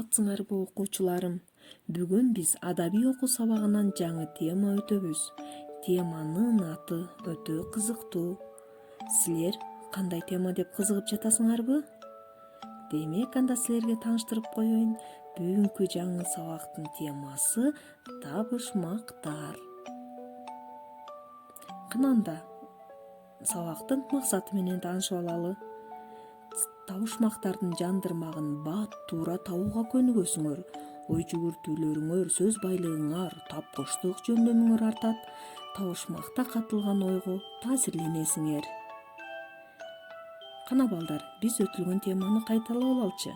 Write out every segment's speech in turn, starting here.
саламатсыңарбы окуучуларым? Бүгүн биз адабий окуу сабагынан жаңы тема өтөбүз. Теманын аты өтө кызыктуу. Силер кандай тема деп кызыгып жатасыңарбы? Демек, анда силерге тааныштырып коеюн. Бүгүнкү жаңы сабактын темасы табышмактар. Кынанда сабактын максаты менен таанышып алалы. Табышмактардын жандырмагын бат туура табууга көнүгөсүңөр. Ой жүгүртүүлөрүңөр, сөз байлыгыңар, тапкычтык жөндөмүңөр артат. Табышмакта катылган ойго таасирленесиңер. Кана балдар, биз өтүлгөн теманы кайталап алалычы.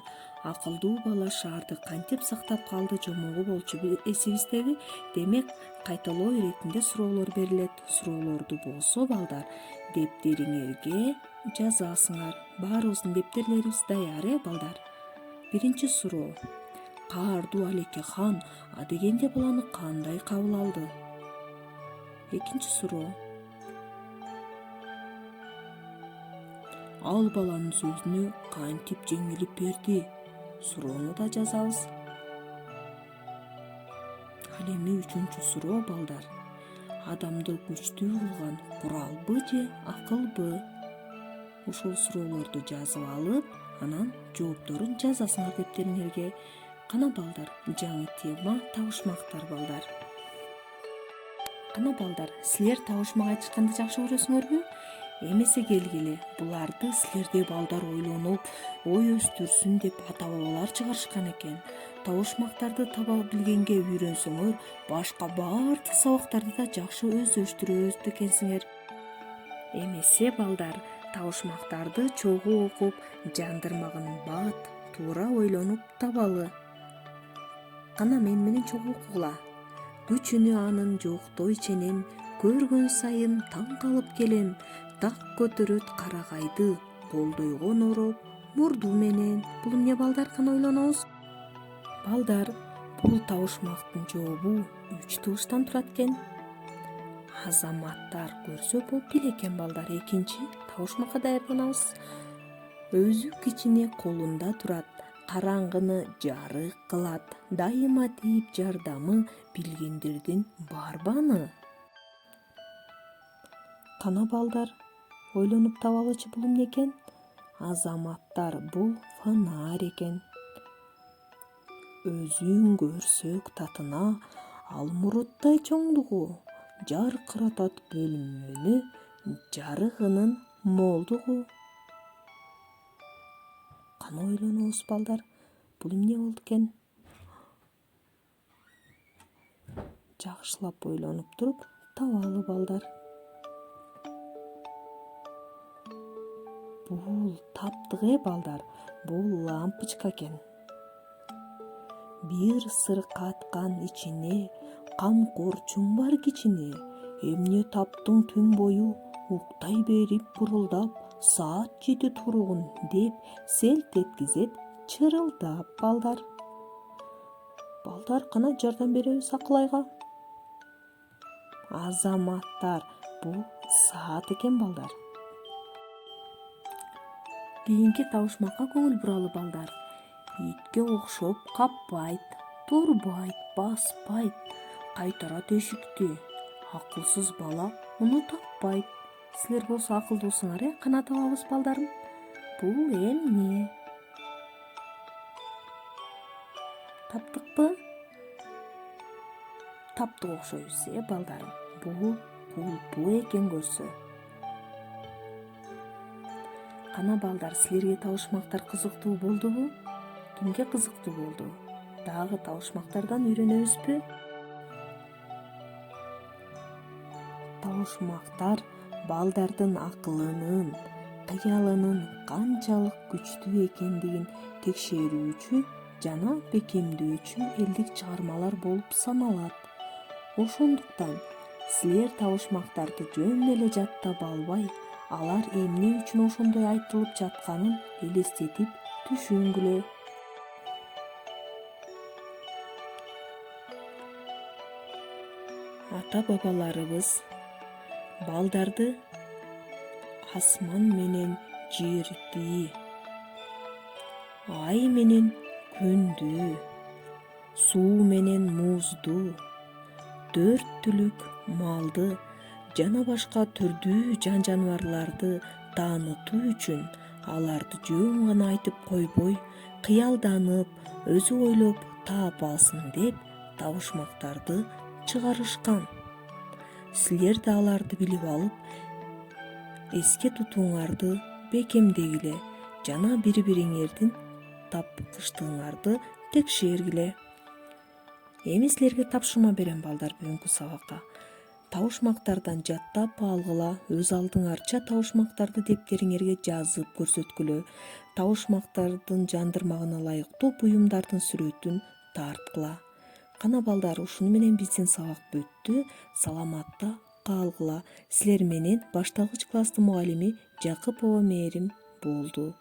Акылдуу бала шаарды кантип сактап калды жомогу болчу эсибиздеби? Демек, кайталоо иретинде суроолор берилет. Суроолорду болсо балдар, дептериңерге жазасыңар. Баарыбыздын дептерлерибиз даяр, балдар? Биринчи суроо. Каардуу Алеке хан адегенде баланы кандай кабыл алды? Экинчи суроо. Ал баланын сөзүнө кантип жеңилип берди? Суроону да жазабыз. Ал эми үчүнчү суроо, балдар. Адамды күчтүү кылган куралбы же акылбы? Ушул суроолорду жазып алып, анан жоопторун жазасыңар дептериңерге. Кана балдар, жаңы тема табышмактар, балдар. Кана балдар, силер табышмак айтышканды жакшы көрөсүңөрбү? Эмесе келгиле, буларды силерде балдар ойлонуп, ой өстүрсүн деп ата-бабалар чыгарышкан экен. Табышмактарды таба билгенге үйрөнсөңөр, башка баардык сабактарды да жакшы өздөштүрөт экенсиңер. Эмесе балдар, табышмактарды чогуу окуп, жандырмагын бат туура ойлонуп табалы. Кана мен менен чогуу окугула. Күчүнө анын жоктой ченем, көргөн сайын таң калып келем. Так көтөрөт карагайды, колдойгон ороп, мурду менен. Бул эмне, балдар, кана ойлонобуз? Балдар, бул табышмактын жообу 3 тыбыштан турат экен. Азаматтар көрсө болуп экен, балдар. Экинчи табышмакка даярданабыз. Өзү кичине колунда турат, караңгыны жарык кылат, дайыма тийип жардамы билгендердин барбаны? Кана балдар, ойлонуп табалычы, бул эмне экен? Азаматтар, бул фонарь экен. Өзүң көрсөк татына, ал муруттай чоңдугу, жаркыратат бөлмөнү, жарыгынын молдугу. Кана ойлонобуз, балдар, бул эмне болду экен? Жакшылап ойлонуп туруп табалы, балдар. Бул таптык, балдар, бул лампочка экен. Бир сырка аткан ичине, камкорчуң бар кичине. Эмне таптың түн бою, уктай берип бурулдап, саат 7 туругун деп селт эткизет чырылдап, балдар. Балдар, кана жардам беребиз Акылайга. Азаматтар, бул саат экен, балдар. Кийинки табышмакка көңүл буралы, балдар. Итке окшоп каппайт, турбайт, баспайт, кайтарат эшикти. Акылсыз бала муну таппайт. Силер болсо акылдуусуңар, кана табабыз, балдарым? Бул эмне? Таптыкпы? Таптык окшойбуз, балдарым. Бул кулпу экен көрсө. Кана балдар, силерге табышмактар кызыктуу болдубу? Кимге кызыктуу болду? Дагы табышмактардан үйрөнөбүзбү? Табышмактар балдардын акылынын, кыялынын канчалык күчтүү экендигин текшерүүчү жана бекемдөөчү элдик чыгармалар болуп саналат. Ошондуктан силер табышмактарды жөн эле жаттап албай, алар эмне үчүн ошондой айтылып жатканын элестетип түшүнгүлө. Ата-бабаларыбыз балдарды асман менен жерди, ай менен күндү, суу менен музду, 4 түлүк малды жана башка түрдүү жан-жаныбарларды таанытуу үчүн аларды жөн гана айтып койбой, кыялданып, өзү ойлоп таап алсын деп табышмактарды чыгарышкан. Силер да аларды билип алып, эске тутууңарды бекемдегиле жана бири-бириңердин тапкычтыгыңарды текшергиле. Эми силерге тапшырма берем балдар бүгүнкү сабакка. Табышмактардан жаттап алгыла, өз алдыңарча табышмактарды дептериңерге жазып көрсөткүлө. Табышмактардын жандырмагына ылайыктуу буюмдардын сүрөтүн тарткыла. Кана балдар, ушуну менен биздин сабак бүттү. Саламатта калгыла. Силер менен башталгыч класстын мугалими Жакыпова Мээрим болду.